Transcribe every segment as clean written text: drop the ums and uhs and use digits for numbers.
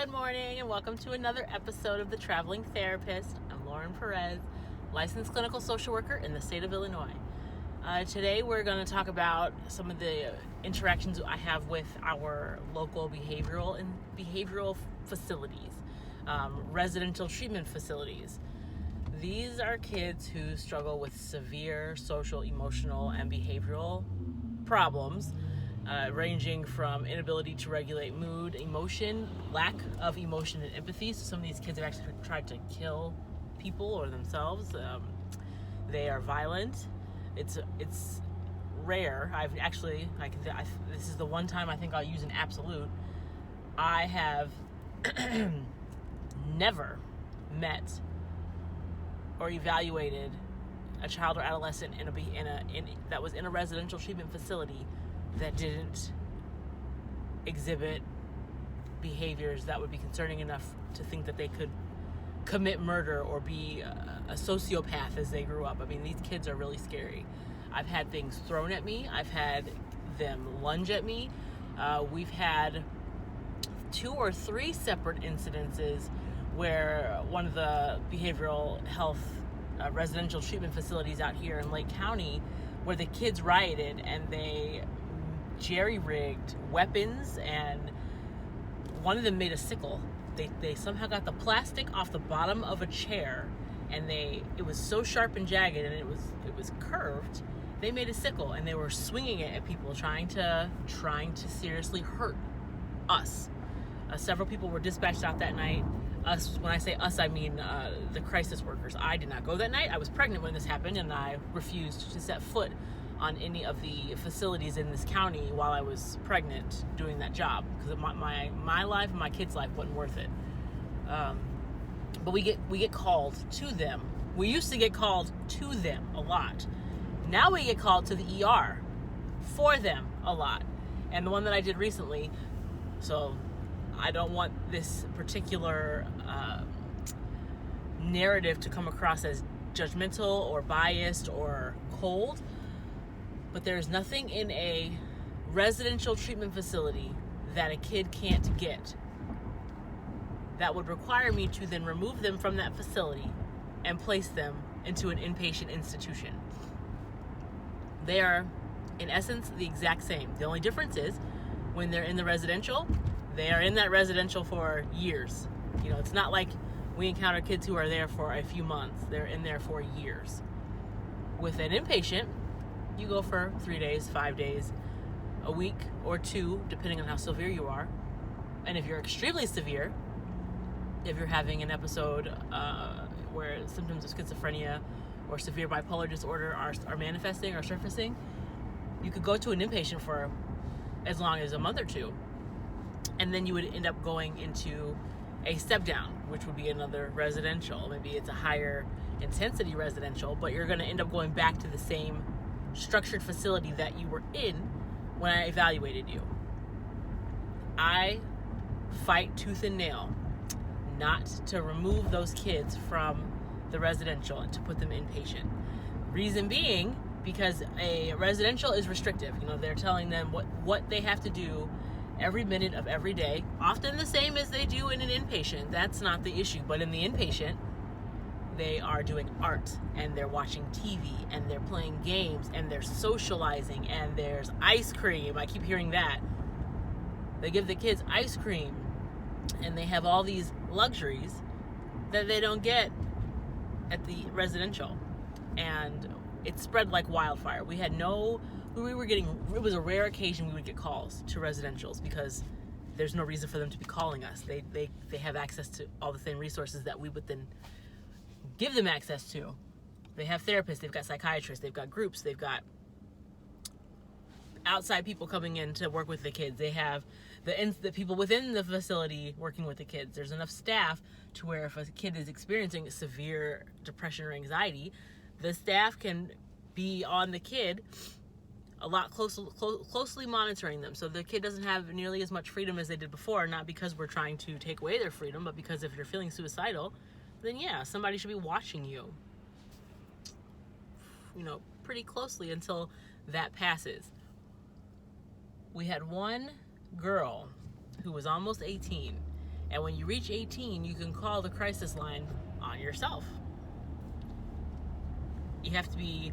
Good morning and welcome to another episode of The Traveling Therapist. I'm Lauren Perez, licensed clinical social worker in the state of Illinois. Today we're going to talk about some of the interactions I have with our local behavioral facilities, residential treatment facilities. These are kids who struggle with severe social, emotional, and behavioral problems. Ranging from inability to regulate mood, emotion, lack of emotion and empathy. So some of these kids have actually tried to kill people or themselves. They are violent. It's rare. This is the one time I think I'll use an absolute. I have never met or evaluated a child or adolescent that was in a residential treatment facility that didn't exhibit behaviors that would be concerning enough to think that they could commit murder or be a sociopath as they grew up. I mean, these kids are really scary. I've had things thrown at me. I've had them lunge at me. We've had 2 or 3 separate incidences where one of the behavioral health residential treatment facilities out here in Lake County, where the kids rioted and they jerry-rigged weapons, and one of them made a sickle. They somehow got the plastic off the bottom of a chair, and it was so sharp and jagged, and it was curved. They made a sickle, and they were swinging it at people, trying to seriously hurt us. Several people were dispatched out that night. Us, when I say us, I mean the crisis workers. I did not go that night. I was pregnant when this happened, and I refused to set foot on any of the facilities in this county while I was pregnant doing that job, because my life and my kids' life wasn't worth it. But we get called to them. We used to get called to them a lot. Now we get called to the ER for them a lot. And the one that I did recently, so I don't want this particular narrative to come across as judgmental or biased or cold, but there's nothing in a residential treatment facility that a kid can't get that would require me to then remove them from that facility and place them into an inpatient institution. They are, in essence, the exact same. The only difference is when they're in the residential, they are in that residential for years. You know, it's not like we encounter kids who are there for a few months. They're in there for years. With an inpatient, you go for 3 days, 5 days, a week or 2, depending on how severe you are. And if you're extremely severe, if you're having an episode where symptoms of schizophrenia or severe bipolar disorder are manifesting or surfacing, you could go to an inpatient for as long as a month or 2. And then you would end up going into a step down, which would be another residential. Maybe it's a higher intensity residential, but you're going to end up going back to the same structured facility that you were in when I evaluated you. I fight tooth and nail not to remove those kids from the residential and to put them inpatient. Reason being, because a residential is restrictive. You know, they're telling them what they have to do every minute of every day, often the same as they do in an inpatient. That's not the issue. But in the inpatient, they are doing art, and they're watching TV, and they're playing games, and they're socializing, and there's ice cream. I keep hearing that. They give the kids ice cream, and they have all these luxuries that they don't get at the residential. And it spread like wildfire. It was a rare occasion we would get calls to residentials, because there's no reason for them to be calling us. They have access to all the same resources that we would then give them access to. They have therapists, they've got psychiatrists, they've got groups, they've got outside people coming in to work with the kids. They have the people within the facility working with the kids. There's enough staff to where if a kid is experiencing severe depression or anxiety, the staff can be on the kid a lot closely monitoring them, so the kid doesn't have nearly as much freedom as they did before, not because we're trying to take away their freedom, but because if you're feeling suicidal, then yeah, somebody should be watching you, pretty closely until that passes. We had one girl who was almost 18, And when you reach 18, you can call the crisis line on yourself. You have to be,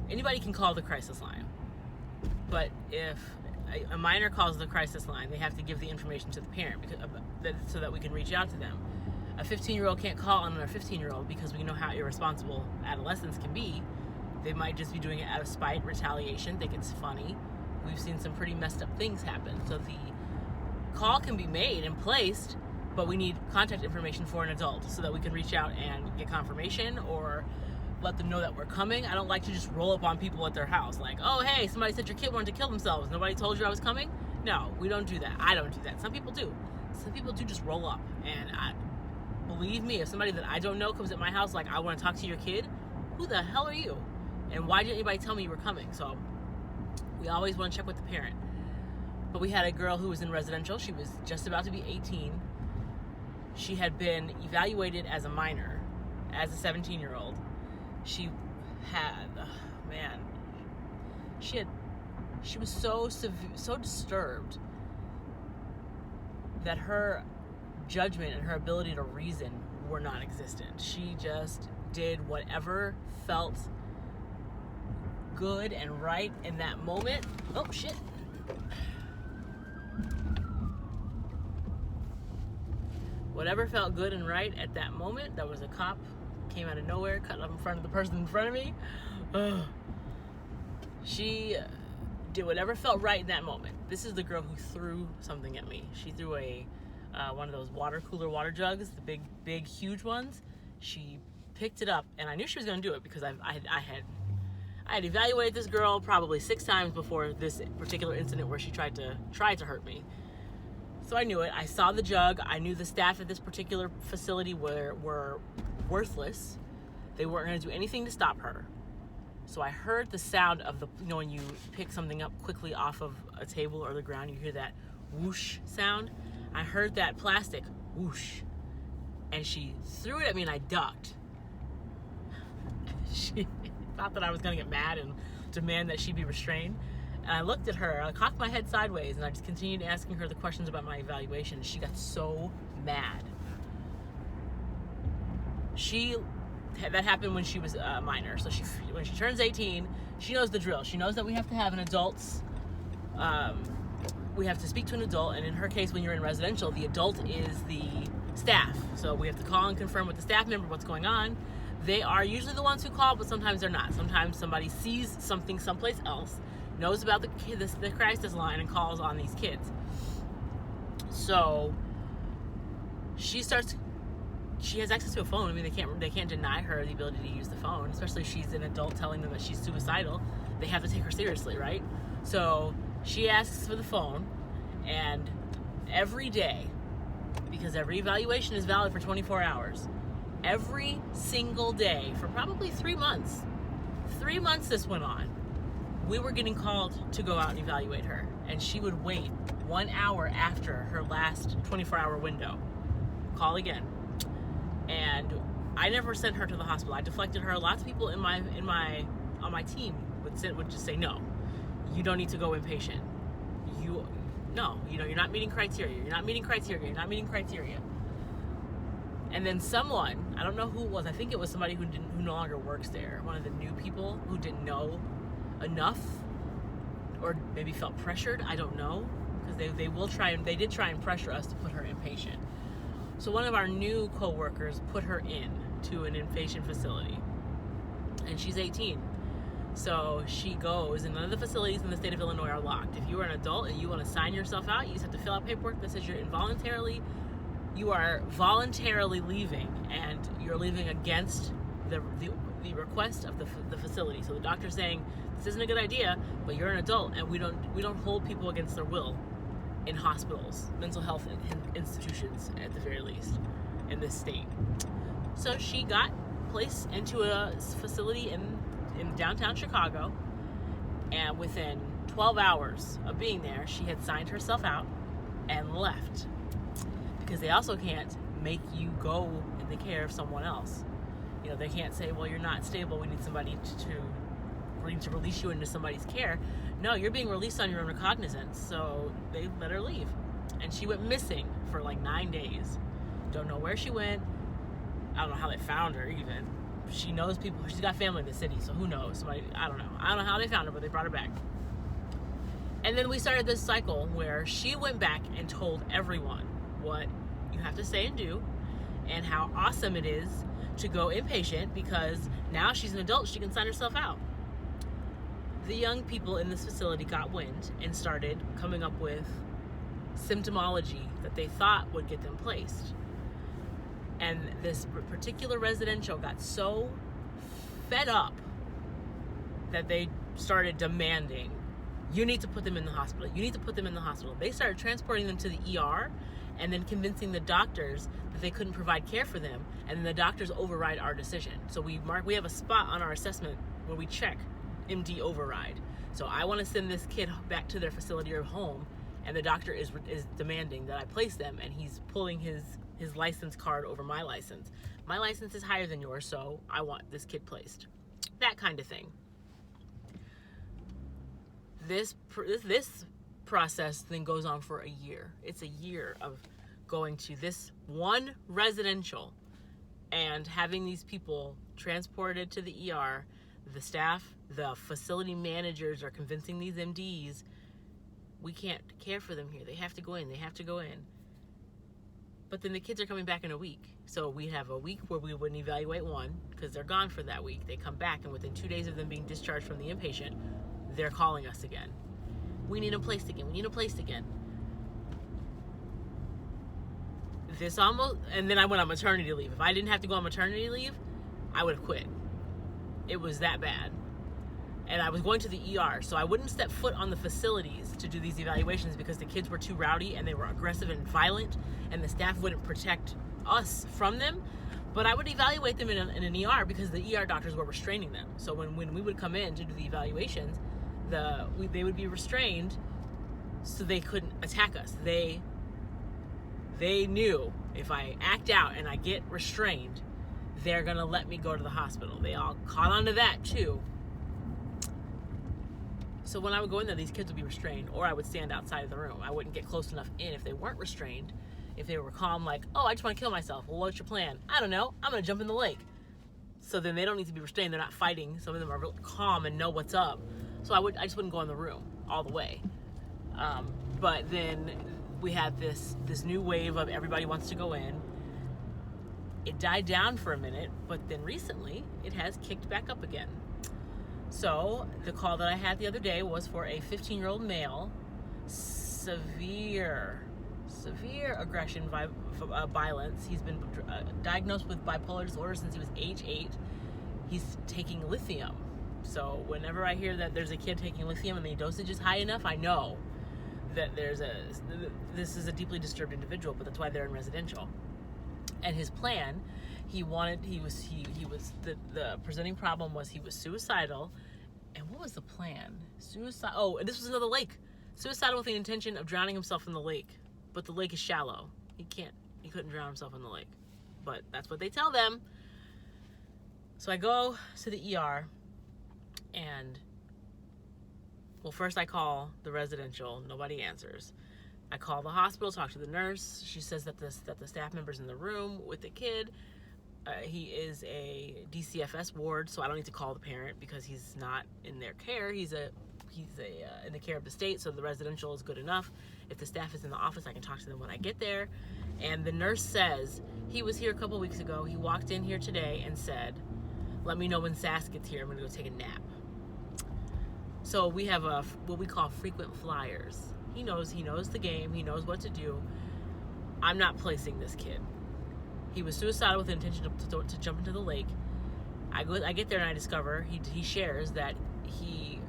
anybody can call the crisis line. But if a minor calls the crisis line, they have to give the information to the parent so that we can reach out to them. A 15-year-old can't call on another 15-year-old because we know how irresponsible adolescents can be. They might just be doing it out of spite, retaliation, think it's funny. We've seen some pretty messed up things happen. So the call can be made and placed, but we need contact information for an adult so that we can reach out and get confirmation or let them know that we're coming. I don't like to just roll up on people at their house like, oh, hey, somebody said your kid wanted to kill themselves. Nobody told you I was coming? No, we don't do that. I don't do that. Some people do. Some people do just roll up. And believe me, if somebody that I don't know comes at my house like, I want to talk to your kid, who the hell are you? And why didn't anybody tell me you were coming? So we always want to check with the parent. But we had a girl who was in residential. She was just about to be 18. She had been evaluated as a minor, as a 17-year-old. She had, she was so disturbed that her judgment and her ability to reason were non-existent. She just did whatever felt good and right in that moment. Oh, shit. Whatever felt good and right at that moment. There was a cop, came out of nowhere, cut up in front of the person in front of me. She did whatever felt right in that moment. This is the girl who threw something at me. She threw one of those water cooler water jugs, the big, huge ones. She picked it up, and I knew she was going to do it because I had evaluated this girl probably 6 times before this particular incident where she tried to hurt me. So I knew it. I saw the jug. I knew the staff at this particular facility were worthless. They weren't going to do anything to stop her. So I heard the sound of when you pick something up quickly off of a table or the ground, you hear that whoosh sound. I heard that plastic whoosh, and she threw it at me, and I ducked. She thought that I was going to get mad and demand that she be restrained. And I looked at her, I cocked my head sideways, and I just continued asking her the questions about my evaluation. She got so mad. That happened when she was a minor. So when she turns 18, she knows the drill. She knows that we have to have we have to speak to an adult, and in her case, when you're in residential, the adult is the staff. So we have to call and confirm with the staff member what's going on. They are usually the ones who call, but sometimes they're not. Sometimes somebody sees something someplace else, knows about the crisis line, and calls on these kids. So she has access to a phone. I mean, they can't deny her the ability to use the phone, especially if she's an adult telling them that she's suicidal. They have to take her seriously, right? So she asks for the phone, and every day, because every evaluation is valid for 24 hours, every single day for probably 3 months this went on, we were getting called to go out and evaluate her, and she would wait 1 hour after her last 24-hour window. Call again. And I never sent her to the hospital. I deflected her. Lots of people on my team would just say, no, you don't need to go inpatient. You're not meeting criteria. You're not meeting criteria. You're not meeting criteria. And then someone, I don't know who it was, I think it was somebody who no longer works there, one of the new people who didn't know enough, or maybe felt pressured, I don't know, because they did try and pressure us to put her inpatient. So one of our new co-workers put her in to an inpatient facility, and she's 18. So she goes, and none of the facilities in the state of Illinois are locked. If you are an adult and you want to sign yourself out, you just have to fill out paperwork that says you are voluntarily leaving, and you're leaving against the request of the facility. So the doctor's saying, this isn't a good idea, but you're an adult, and we don't hold people against their will in hospitals, mental health institutions at the very least, in this state. So she got placed into a facility in downtown Chicago, and within 12 hours of being there, she had signed herself out and left, because they also can't make you go in the care of someone else. They can't say, well, you're not stable, we need to release you into somebody's care. No, you're being released on your own recognizance. So they let her leave. And she went missing for like 9 days. Don't know where she went. I don't know how they found her even. She knows people. She's got family in the city, so who knows? I don't know. I don't know how they found her, but they brought her back. And then we started this cycle where she went back and told everyone what you have to say and do and how awesome it is to go inpatient because now she's an adult, she can sign herself out. The young people in this facility got wind and started coming up with symptomology that they thought would get them placed. And this particular residential got so fed up that they started demanding, you need to put them in the hospital. You need to put them in the hospital. They started transporting them to the ER and then convincing the doctors that they couldn't provide care for them. And then the doctors override our decision. So we have a spot on our assessment where we check MD override. So I want to send this kid back to their facility or home, and the doctor is demanding that I place them, and he's pulling his license card over my license. My license is higher than yours, so I want this kid placed. That kind of thing. This process then goes on for a year. It's a year of going to this one residential and having these people transported to the ER. The staff, the facility managers are convincing these MDs, we can't care for them here. They have to go in. But then the kids are coming back in a week. So we have a week where we wouldn't evaluate one because they're gone for that week. They come back, and within 2 days of them being discharged from the inpatient, they're calling us again. We need them placed again. And then I went on maternity leave. If I didn't have to go on maternity leave, I would have quit. It was that bad. And I was going to the ER, so I wouldn't step foot on the facilities to do these evaluations because the kids were too rowdy and they were aggressive and violent, and the staff wouldn't protect us from them. But I would evaluate them in an ER because the ER doctors were restraining them. So when we would come in to do the evaluations, they would be restrained so they couldn't attack us. They knew if I act out and I get restrained, they're gonna let me go to the hospital. They all caught on to that too. So when I would go in there, these kids would be restrained, or I would stand outside of the room. I wouldn't get close enough in if they weren't restrained. If they were calm, like, oh, I just want to kill myself. Well, what's your plan? I don't know. I'm going to jump in the lake. So then they don't need to be restrained. They're not fighting. Some of them are really calm and know what's up. So I just wouldn't go in the room all the way. But then we had this new wave of everybody wants to go in. It died down for a minute, but then recently it has kicked back up again. So the call that I had the other day was for a 15-year-old male, severe aggression, violence. He's been diagnosed with bipolar disorder since he was age 8. He's taking lithium. So whenever I hear that there's a kid taking lithium and the dosage is high enough, I know that this is a deeply disturbed individual, but that's why they're in residential. And his plan, the presenting problem was he was suicidal. And what was the plan? And this was another lake. Suicidal with the intention of drowning himself in the lake. But the lake is shallow. He couldn't drown himself in the lake. But that's what they tell them. So I go to the ER and, well, first I call the residential. Nobody answers. I call the hospital, talk to the nurse. She says that the staff member's in the room with the kid. He is a DCFS ward, so I don't need to call the parent because he's not in their care. He's in the care of the state, so the residential is good enough. If the staff is in the office, I can talk to them when I get there. And the nurse says, he was here a couple weeks ago. He walked in here today and said, let me know when Sass gets here. I'm going to go take a nap. So we have what we call frequent flyers. He knows the game. He knows what to do. I'm not placing this kid. He was suicidal with the intention to jump into the lake. I get there and I discover he shares that he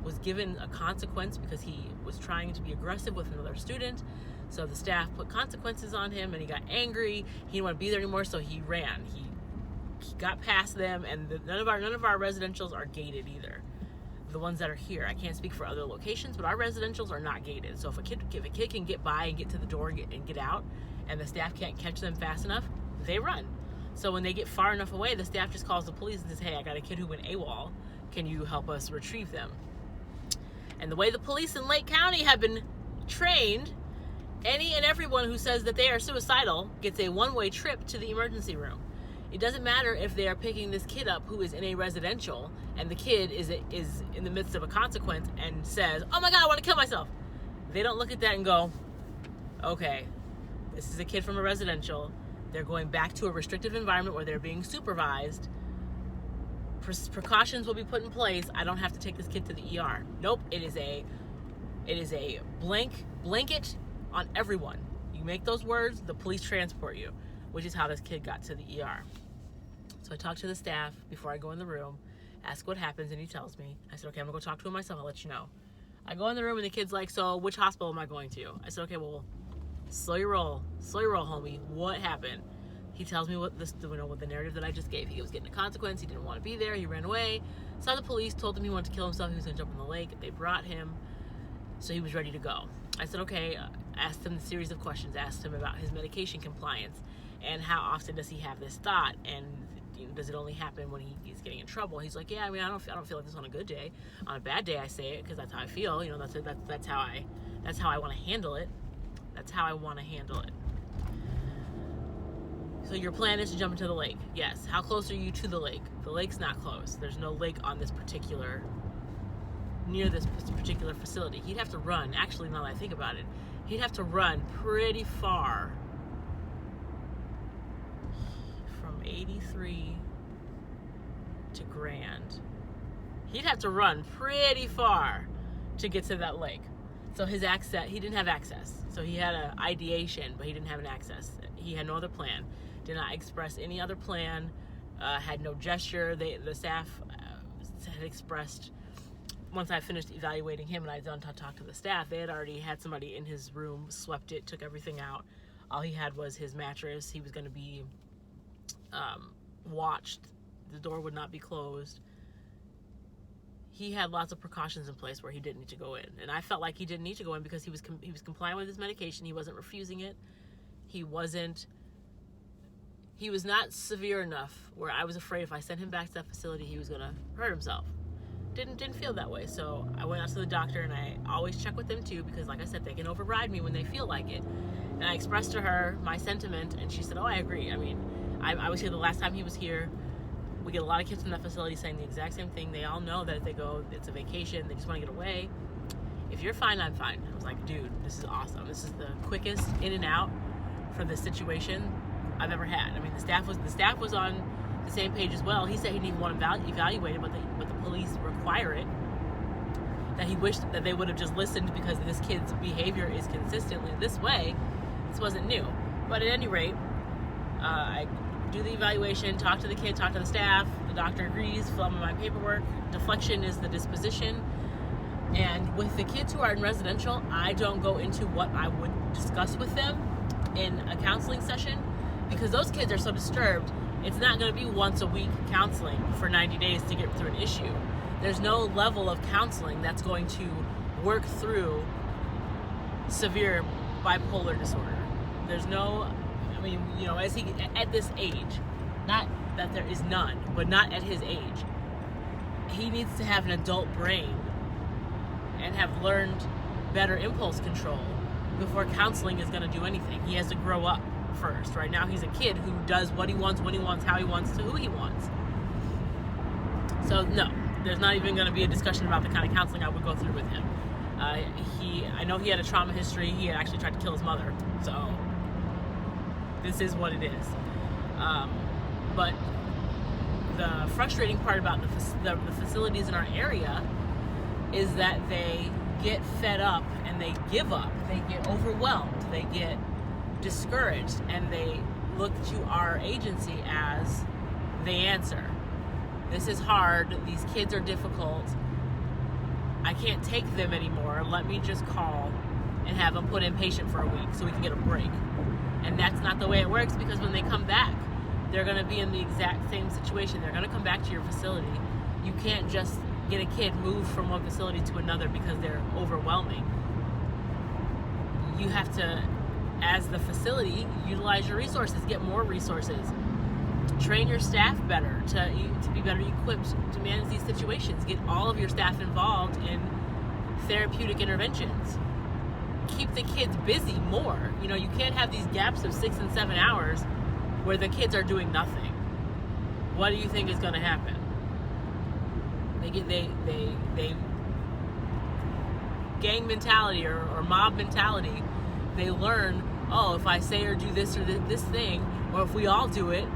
was given a consequence because he was trying to be aggressive with another student. So the staff put consequences on him and he got angry. He didn't want to be there anymore, so he ran. He got past them, and none of our residentials are gated either. The ones that are here, I can't speak for other locations, but our residentials are not gated. So if a kid can get by and get to the door and get out, and the staff can't catch them fast enough, they run. So when they get far enough away, the staff just calls the police and says, hey, I got a kid who went AWOL. Can you help us retrieve them? And the way the police in Lake County have been trained Any and everyone who says that they are suicidal gets a one-way trip to the emergency room. It doesn't matter if they are picking this kid up who is in a residential and the kid is in the midst of a consequence and says, oh my God, I want to kill myself. They don't look at that and go, okay, this is a kid from a residential. They're going back to a restrictive environment where they're being supervised. Precautions will be put in place. I don't have to take this kid to the ER. Nope, it is a blanket on everyone. You make those words, the police transport you, which is how this kid got to the ER. So I talk to the staff before I go in the room, ask what happens, and he tells me. I said, okay, I'm gonna go talk to him myself, I'll let you know. I go in the room and the kid's like, so which hospital am I going to? I said, okay, well, slow your roll, homie. What happened? He tells me what the narrative that I just gave. He was getting a consequence, he didn't want to be there, he ran away, saw the police, told them he wanted to kill himself, he was gonna jump in the lake. They brought him, so he was ready to go. I said, okay, asked him a series of questions, asked him about his medication compliance and how often does he have this thought, and does it only happen when he's getting in trouble? He's like, yeah, I mean, I don't feel like this on a good day. On a bad day, I say it because that's how I feel. That's how I want to handle it. That's how I want to handle it. So your plan is to jump into the lake. Yes. How close are you to the lake? The lake's not close. There's no lake on near this particular facility. He'd have to run. Actually, now that I think about it, he'd have to run pretty far from 83 to Grand. He'd have to run pretty far to get to that lake. So he didn't have access. So he had an ideation, but he didn't have an access. He had no other plan. Did not express any other plan. Had no gesture. The staff had expressed, once I finished evaluating him and I had done to talk to the staff, they had already had somebody in his room, swept it, took everything out. All he had was his mattress. He was going to be watched. The door would not be closed. He had lots of precautions in place where he didn't need to go in. And I felt like he didn't need to go in because he was complying with his medication. He wasn't refusing it. He was not severe enough where I was afraid if I sent him back to that facility, he was going to hurt himself. Didn't feel that way. So I went out to the doctor, and I always check with them too, because like I said, they can override me when they feel like it. And I expressed to her my sentiment, and she said, oh, I agree. I mean, I was here the last time he was here. We get a lot of kids from that facility saying the exact same thing. They all know that if they go, it's a vacation, they just want to get away. If you're fine, I'm fine. I was like, dude, this is awesome. This is the quickest in and out for this situation I've ever had. I mean, the staff was on the same page as well. He said he didn't even want to evaluate it, but the police require it. That he wished that they would have just listened because this kid's behavior is consistently this way. This wasn't new. But at any rate, I do the evaluation, talk to the kid, talk to the staff. The doctor agrees, fill out my paperwork. Deflection is the disposition. And with the kids who are in residential, I don't go into what I would discuss with them in a counseling session, because those kids are so disturbed. It's not going to be once a week counseling for 90 days to get through an issue. There's no level of counseling that's going to work through severe bipolar disorder. There's no, I mean, as he, at this age, not that there is none, but not at his age, he needs to have an adult brain and have learned better impulse control before counseling is going to do anything. He has to grow up first. Right now he's a kid who does what he wants, when he wants, how he wants, to who he wants. So no, there's not even going to be a discussion about the kind of counseling I would go through with him. I know he had a trauma history. He had actually tried to kill his mother. So this is what it is. But the frustrating part about the facilities in our area is that they get fed up and they give up. They get overwhelmed. They get discouraged, and they look to our agency as the answer. This is hard. These kids are difficult. I can't take them anymore. Let me just call and have them put inpatient for a week so we can get a break. And that's not the way it works, because when they come back, they're going to be in the exact same situation. They're going to come back to your facility. You can't just get a kid moved from one facility to another because they're overwhelming. You have to, as the facility, utilize your resources, get more resources, train your staff better to be better equipped to manage these situations, get all of your staff involved in therapeutic interventions. keep the kids busy more. You know, you can't have these gaps of 6 and 7 hours where the kids are doing nothing. What do you think is going to happen? They gang mentality or mob mentality. They learn, oh, if I say or do this or this thing, or if we all do it,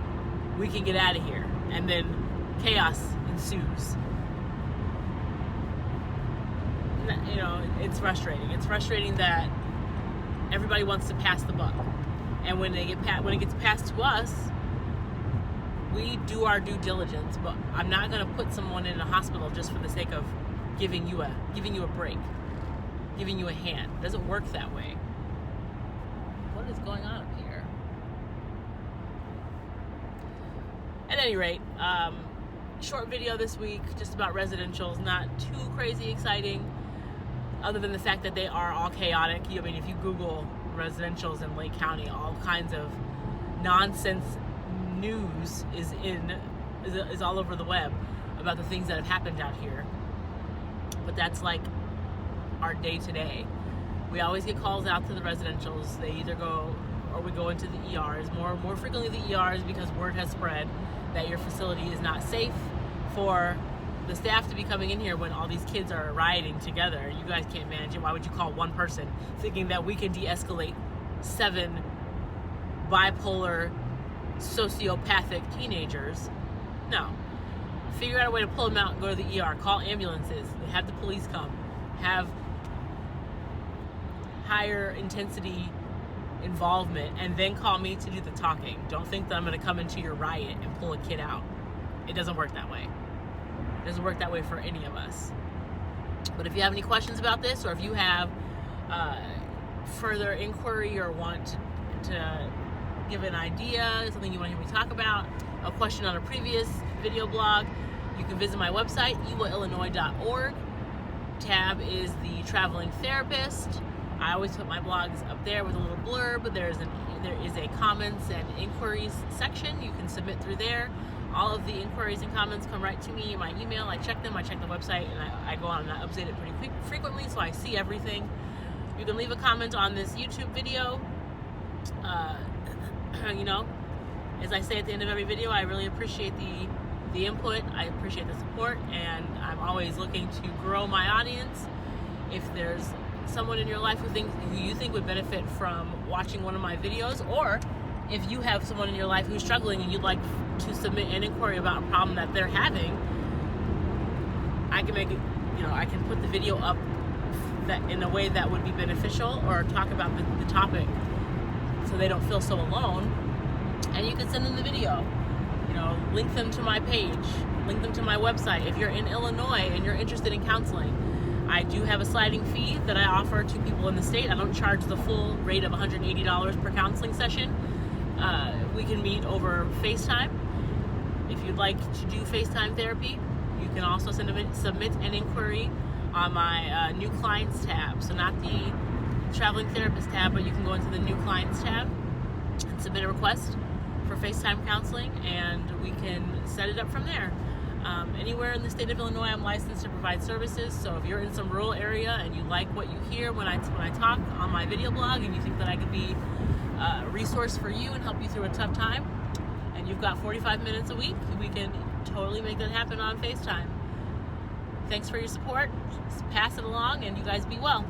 we can get out of here. And then chaos ensues. You know, it's frustrating. It's frustrating that everybody wants to pass the buck. And when it gets passed to us, we do our due diligence, but I'm not going to put someone in a hospital just for the sake of giving you a break, giving you a hand. It doesn't work that way. What is going on up here? At any rate, short video this week, just about residentials, not too crazy exciting, other than the fact that they are all chaotic. I mean, if you Google residentials in Lake County, all kinds of nonsense news is all over the web about the things that have happened out here. But that's like our day to day. We always get calls out to the residentials. They either go, or we go into the ERs, more frequently the ERs, because word has spread that your facility is not safe for the staff to be coming in here when all these kids are rioting together. You guys can't manage it. Why would you call one person thinking that we can de-escalate 7 bipolar, sociopathic teenagers? No. Figure out a way to pull them out and go to the ER. Call ambulances. Have the police come. Have higher intensity involvement, and then call me to do the talking. Don't think that I'm going to come into your riot and pull a kid out. It doesn't work that way. It doesn't work that way for any of us. But if you have any questions about this, or if you have further inquiry or want to give an idea, something you want to hear me talk about, a question on a previous video blog, you can visit my website, ewaillinois.org. Tab is the traveling therapist. I always put my blogs up there with a little blurb. There is a comments and inquiries section. You can submit through there. All of the inquiries and comments come right to me in my email. I check them. I check the website, and I go on and I update it pretty frequently, so I see everything. You can leave a comment on this YouTube video. You know, as I say at the end of every video, I really appreciate the input. I appreciate the support, and I'm always looking to grow my audience. If there's someone in your life who you think would benefit from watching one of my videos, or if you have someone in your life who's struggling and you'd like to submit an inquiry about a problem that they're having, I can make it, you know, I can put the video up that in a way that would be beneficial, or talk about the topic so they don't feel so alone. And you can send them the video, you know, link them to my page, link them to my website. If you're in Illinois and you're interested in counseling, I do have a sliding fee that I offer to people in the state. I don't charge the full rate of $180 per counseling session. We can meet over FaceTime. If you'd like to do FaceTime therapy, you can also submit an inquiry on my new clients tab. So not the traveling therapist tab, but you can go into the new clients tab and submit a request for FaceTime counseling, and we can set it up from there. Anywhere in the state of Illinois, I'm licensed to provide services. So if you're in some rural area and you like what you hear when I talk on my video blog, and you think that I could be a resource for you and help you through a tough time, and you've got 45 minutes a week, we can totally make that happen on FaceTime. Thanks for your support. Just pass it along, and you guys be well.